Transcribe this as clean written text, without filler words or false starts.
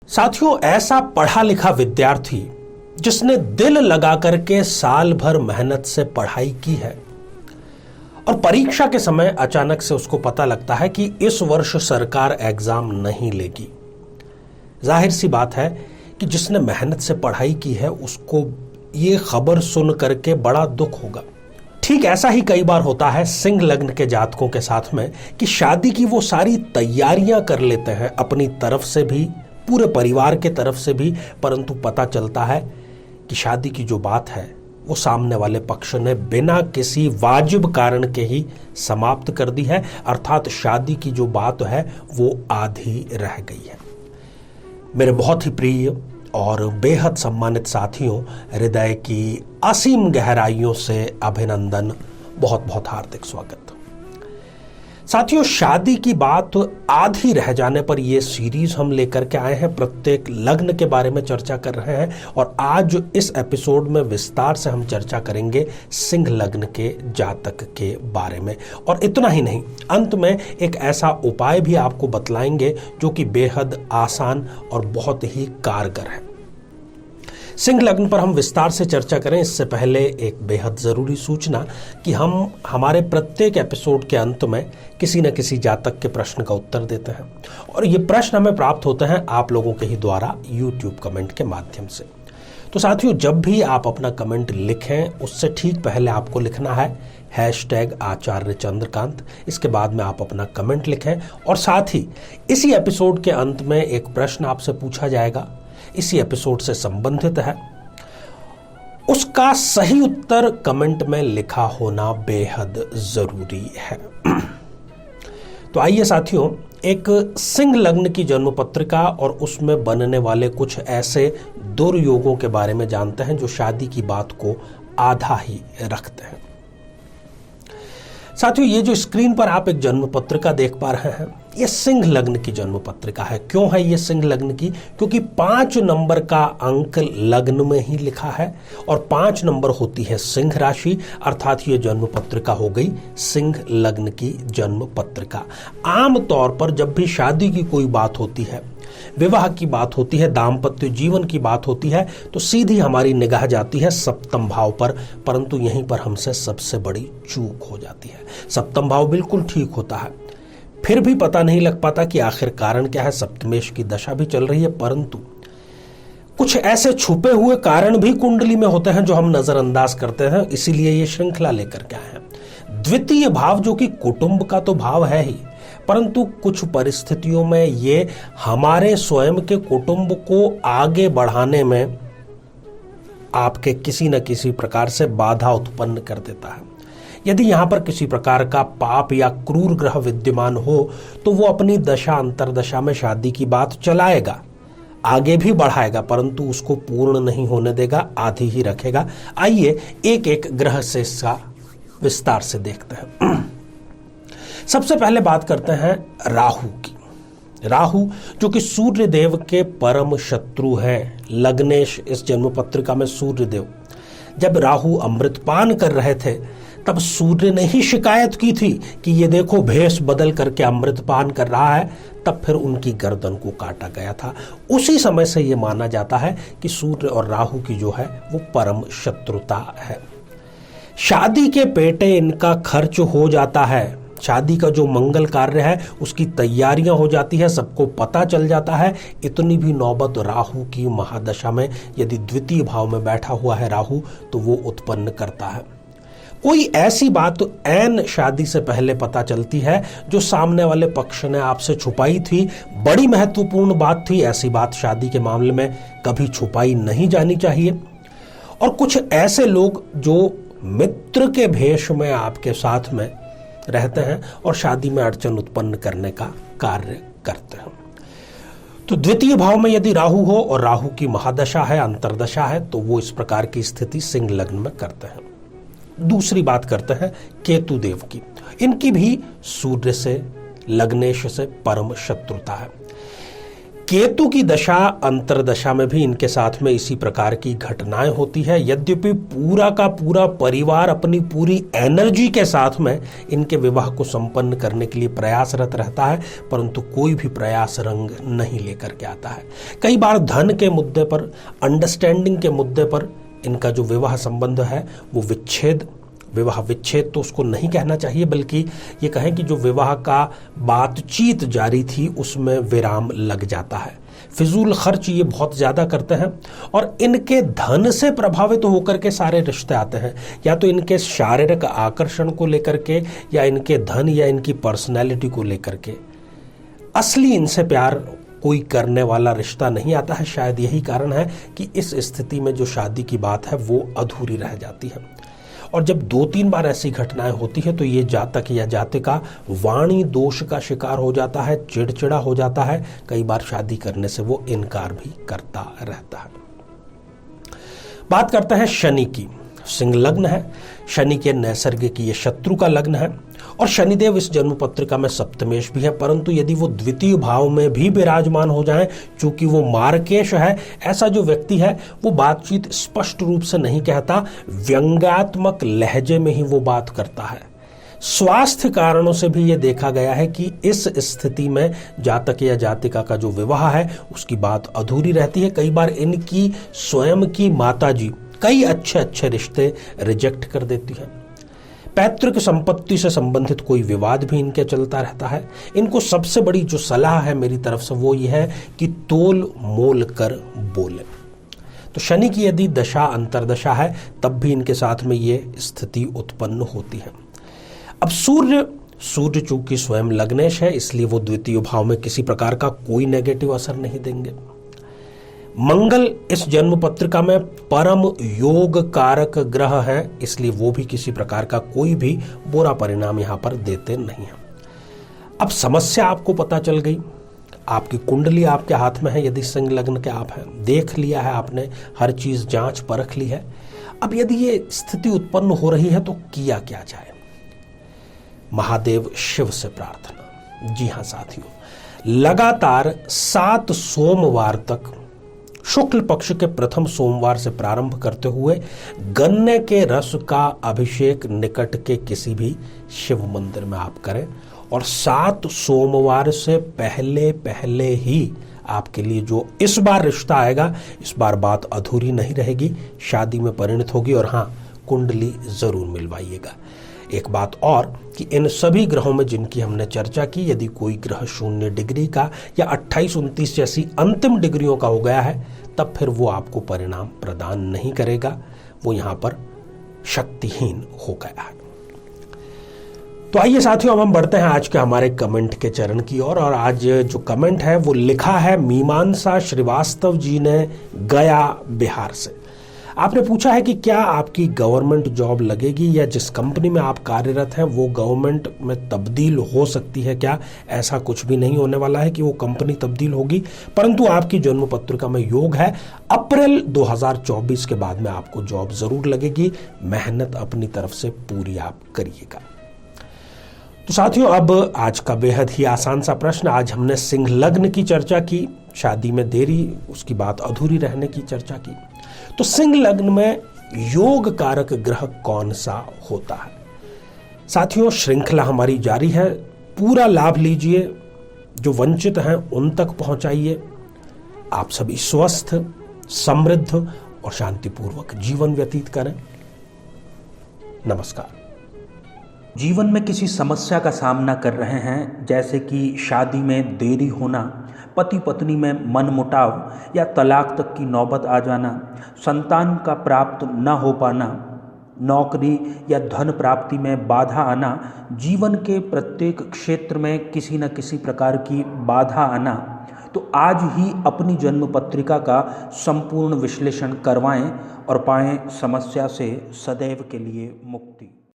साथियों, ऐसा पढ़ा लिखा विद्यार्थी जिसने दिल लगा करके साल भर मेहनत से पढ़ाई की है और परीक्षा के समय अचानक से उसको पता लगता है कि इस वर्ष सरकार एग्जाम नहीं लेगी। जाहिर सी बात है कि जिसने मेहनत से पढ़ाई की है उसको ये खबर सुन करके बड़ा दुख होगा। ठीक ऐसा ही कई बार होता है सिंह लग्न के जातकों के साथ में कि शादी की वो सारी तैयारियां कर लेते हैं अपनी तरफ से भी, पूरे परिवार के तरफ से भी, परंतु पता चलता है कि शादी की जो बात है वो सामने वाले पक्ष ने बिना किसी वाजिब कारण के ही समाप्त कर दी है, अर्थात शादी की जो बात है वो आधी रह गई है। मेरे बहुत ही प्रिय और बेहद सम्मानित साथियों, हृदय की असीम गहराइयों से अभिनंदन, बहुत बहुत हार्दिक स्वागत। साथियों, शादी की बात आधी रह जाने पर यह सीरीज हम लेकर के आए हैं, प्रत्येक लग्न के बारे में चर्चा कर रहे हैं और आज इस एपिसोड में विस्तार से हम चर्चा करेंगे सिंह लग्न के जातक के बारे में। और इतना ही नहीं, अंत में एक ऐसा उपाय भी आपको बतलाएंगे जो कि बेहद आसान और बहुत ही कारगर है। सिंह लग्न पर हम विस्तार से चर्चा करें इससे पहले एक बेहद जरूरी सूचना कि हम हमारे प्रत्येक एपिसोड के अंत में किसी न किसी जातक के प्रश्न का उत्तर देते हैं और ये प्रश्न हमें प्राप्त होते हैं आप लोगों के ही द्वारा YouTube कमेंट के माध्यम से। तो साथियों, जब भी आप अपना कमेंट लिखें उससे ठीक पहले आपको लिखना है #आचार्य चंद्रकांत। इसके बाद में आप अपना कमेंट लिखें और साथ ही इसी एपिसोड के अंत में एक प्रश्न आपसे पूछा जाएगा, इसी एपिसोड से संबंधित है, उसका सही उत्तर कमेंट में लिखा होना बेहद जरूरी है। तो आइए साथियों, एक सिंह लग्न की जन्म पत्रिका और उसमें बनने वाले कुछ ऐसे दुर्योगों के बारे में जानते हैं जो शादी की बात को आधा ही रखते हैं। साथियों, ये जो स्क्रीन पर आप एक जन्म पत्रिका देख पा रहे हैं, ये सिंह लग्न की जन्म पत्रिका है। क्यों है ये सिंह लग्न की? क्योंकि 5 नंबर का अंक लग्न में ही लिखा है और 5 नंबर होती है सिंह राशि, अर्थात ये जन्म पत्रिका हो गई सिंह लग्न की जन्म पत्रिका। आम तौर पर जब भी शादी की कोई बात होती है, विवाह की बात होती है, दाम्पत्य जीवन की बात होती है, तो सीधी हमारी निगाह जाती है सप्तम भाव पर, परंतु यहीं पर हमसे सबसे बड़ी चूक हो जाती है। सप्तम भाव बिल्कुल ठीक होता है, फिर भी पता नहीं लग पाता कि आखिर कारण क्या है। सप्तमेश की दशा भी चल रही है, परंतु कुछ ऐसे छुपे हुए कारण भी कुंडली में होते हैं जो हम नजरअंदाज करते हैं, इसीलिए ये श्रृंखला लेकर के आए हैं। द्वितीय भाव जो कि कुटुंब का तो भाव है ही, परंतु कुछ परिस्थितियों में ये हमारे स्वयं के कुटुंब को आगे बढ़ाने में आपके किसी न किसी प्रकार से बाधा उत्पन्न कर देता है। यदि यहां पर किसी प्रकार का पाप या क्रूर ग्रह विद्यमान हो तो वो अपनी दशा अंतरदशा में शादी की बात चलाएगा, आगे भी बढ़ाएगा, परंतु उसको पूर्ण नहीं होने देगा, आधी ही रखेगा। आइए एक एक ग्रह से इसका विस्तार से देखते हैं। सबसे पहले बात करते हैं राहु की। राहु जो कि सूर्य देव के परम शत्रु हैं, लग्नेश इस जन्म पत्रिका में सूर्य देव। जब राहु अमृतपान कर रहे थे तब सूर्य ने ही शिकायत की थी कि ये देखो भेष बदल करके अमृतपान कर रहा है, तब फिर उनकी गर्दन को काटा गया था। उसी समय से ये माना जाता है कि सूर्य और राहु की जो है वो परम शत्रुता है। शादी के पेटे इनका खर्च हो जाता है, शादी का जो मंगल कार्य है उसकी तैयारियां हो जाती है, सबको पता चल जाता है। इतनी भी नौबत राहु की महादशा में यदि द्वितीय भाव में बैठा हुआ है राहु तो वो उत्पन्न करता है। कोई ऐसी बात ऐन शादी से पहले पता चलती है जो सामने वाले पक्ष ने आपसे छुपाई थी, बड़ी महत्वपूर्ण बात थी, ऐसी बात शादी के मामले में कभी छुपाई नहीं जानी चाहिए। और कुछ ऐसे लोग जो मित्र के भेष में आपके साथ में रहते हैं और शादी में अड़चन उत्पन्न करने का कार्य करते हैं। तो द्वितीय भाव में यदि राहु हो और राहु की महादशा है, अंतरदशा है, तो वो इस प्रकार की स्थिति सिंह लग्न में करते हैं। दूसरी बात करते हैं केतु देव की। इनकी भी सूर्य से, लग्नेश से परम शत्रुता है। केतु की दशा अंतर्दशा में भी इनके साथ में इसी प्रकार की घटनाएं होती है। यद्यपि पूरा का पूरा परिवार अपनी पूरी एनर्जी के साथ में इनके विवाह को संपन्न करने के लिए प्रयासरत रहता है, परंतु कोई भी प्रयास रंग नहीं लेकर के आता है। कई बार धन के मुद्दे पर, अंडरस्टैंडिंग के मुद्दे पर इनका जो विवाह संबंध है वो विवाह विच्छेद तो उसको नहीं कहना चाहिए, बल्कि ये कहें कि जो विवाह का बातचीत जारी थी उसमें विराम लग जाता है। फिजूल खर्च ये बहुत ज़्यादा करते हैं और इनके धन से प्रभावित होकर के सारे रिश्ते आते हैं, या तो इनके शारीरिक आकर्षण को लेकर के, या इनके धन या इनकी पर्सनैलिटी को लेकर के। असली इनसे प्यार कोई करने वाला रिश्ता नहीं आता है। शायद यही कारण है कि इस स्थिति में जो शादी की बात है वो अधूरी रह जाती है। और जब 2-3 बार ऐसी घटनाएं होती है तो ये जातक या जातिका वाणी दोष का शिकार हो जाता है, चिड़चिड़ा हो जाता है, कई बार शादी करने से वो इनकार भी करता रहता है। बात करते हैं शनि की। सिंह लग्न है, शनि के नैसर्गिक ये शत्रु का लग्न है और शनिदेव इस जन्म पत्रिका में सप्तमेश भी है, परंतु यदि वो द्वितीय भाव में भी विराजमान हो जाएं, चूंकि वो मार्केश है, ऐसा जो व्यक्ति है वो बातचीत स्पष्ट रूप से नहीं कहता, व्यंग्यात्मक लहजे में ही वो बात करता है। स्वास्थ्य कारणों से भी ये देखा गया है कि इस स्थिति में जातक या जातिका का जो विवाह है उसकी बात अधूरी रहती है। कई बार इनकी स्वयं की माताजी कई अच्छे रिश्ते रिजेक्ट कर देती है। पैतृक संपत्ति से संबंधित कोई विवाद भी इनके चलता रहता है। इनको सबसे बड़ी जो सलाह है मेरी तरफ से वो ये है कि तोल मोल कर बोले। तो शनि की यदि दशा अंतर्दशा है तब भी इनके साथ में ये स्थिति उत्पन्न होती है। अब सूर्य चूंकि स्वयं लग्नेश है, इसलिए वो द्वितीय भाव में किसी प्रकार का कोई नेगेटिव असर नहीं देंगे। मंगल इस जन्म पत्रिका में परम योग कारक ग्रह है, इसलिए वो भी किसी प्रकार का कोई भी बुरा परिणाम यहां पर देते नहीं हैं। अब समस्या आपको पता चल गई, आपकी कुंडली आपके हाथ में है। यदि सिंह लग्न के आप हैं, देख लिया है आपने, हर चीज जांच परख ली है। अब यदि ये स्थिति उत्पन्न हो रही है तो किया क्या जाए? महादेव शिव से प्रार्थना। जी हां साथियों, लगातार 7 सोमवार तक, शुक्ल पक्ष के प्रथम सोमवार से प्रारंभ करते हुए गन्ने के रस का अभिषेक निकट के किसी भी शिव मंदिर में आप करें, और 7 सोमवार से पहले ही आपके लिए जो इस बार रिश्ता आएगा, इस बार बात अधूरी नहीं रहेगी, शादी में परिणत होगी। और हाँ, कुंडली जरूर मिलवाइएगा। एक बात और कि इन सभी ग्रहों में जिनकी हमने चर्चा की, यदि कोई ग्रह 0 डिग्री का या 28-29 जैसी अंतिम डिग्रियों का हो गया है, तब फिर वो आपको परिणाम प्रदान नहीं करेगा, वो यहां पर शक्तिहीन हो गया है। तो आइए साथियों, अब हम बढ़ते हैं आज के हमारे कमेंट के चरण की ओर। और आज जो कमेंट है वो लिखा है मीमांसा श्रीवास्तव जी ने गया बिहार से। आपने पूछा है कि क्या आपकी गवर्नमेंट जॉब लगेगी या जिस कंपनी में आप कार्यरत हैं वो गवर्नमेंट में तब्दील हो सकती है क्या? ऐसा कुछ भी नहीं होने वाला है कि वो कंपनी तब्दील होगी, परंतु आपकी जन्म पत्रिका में योग है। अप्रैल 2024 के बाद में आपको जॉब जरूर लगेगी। मेहनत अपनी तरफ से पूरी आप करिएगा। तो साथियों, अब आज का बेहद ही आसान सा प्रश्न। आज हमने सिंह लग्न की चर्चा की, शादी में देरी, उसकी बात अधूरी रहने की चर्चा की। तो सिंह लग्न में योग कारक ग्रह कौन सा होता है? साथियों, श्रृंखला हमारी जारी है, पूरा लाभ लीजिए, जो वंचित हैं उन तक पहुंचाइए। आप सभी स्वस्थ, समृद्ध और शांतिपूर्वक जीवन व्यतीत करें। नमस्कार। जीवन में किसी समस्या का सामना कर रहे हैं, जैसे कि शादी में देरी होना, पति पत्नी में मनमुटाव या तलाक तक की नौबत आ जाना, संतान का प्राप्त न हो पाना, नौकरी या धन प्राप्ति में बाधा आना, जीवन के प्रत्येक क्षेत्र में किसी न किसी प्रकार की बाधा आना, तो आज ही अपनी जन्म पत्रिका का संपूर्ण विश्लेषण करवाएं और पाएं समस्या से सदैव के लिए मुक्ति।